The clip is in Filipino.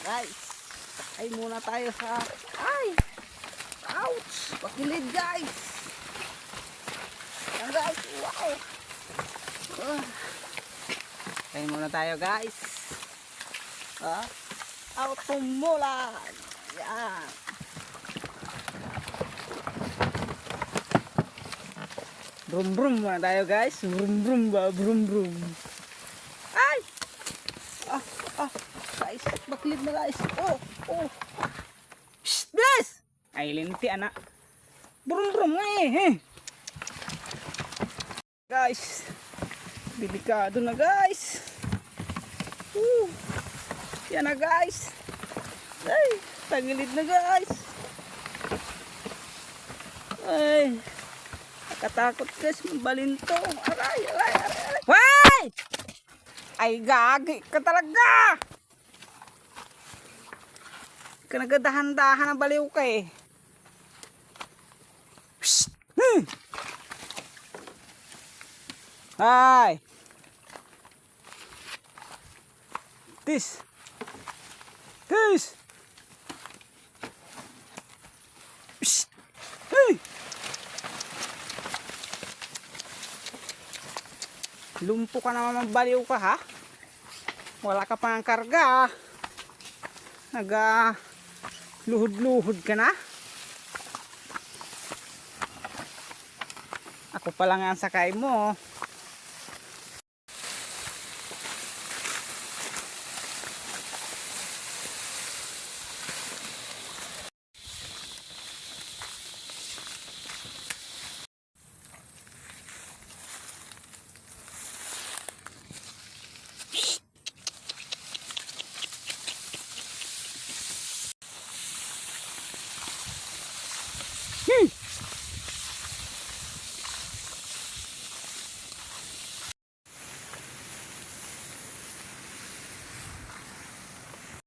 Guys, ay muna tayo sa ouch, pakilid guys. Yan guys, wow. Ay muna tayo guys. Out pumulan. Yan. Brum brum muna tayo guys. Brum brum ba, brum brum. Ay! Guys, baklid na guys. Oh. Shh, guys! Ay, linti anak. Brum brum eh. Guys, delikado na guys. Yan na guys. Ay, tagilid na guys. Ay, nakatakot guys, mabalinto. Aray. Why? Ay, gagi ka talaga. Ka nagadahan-dahan na baliw ka eh. Psst! Ay! Tis! Psst! Hey! Lumpo ka naman, magbaliw ka ha? Wala ka pang karga. Luhod-luhod ka na. Ako pa lang ang sakay mo.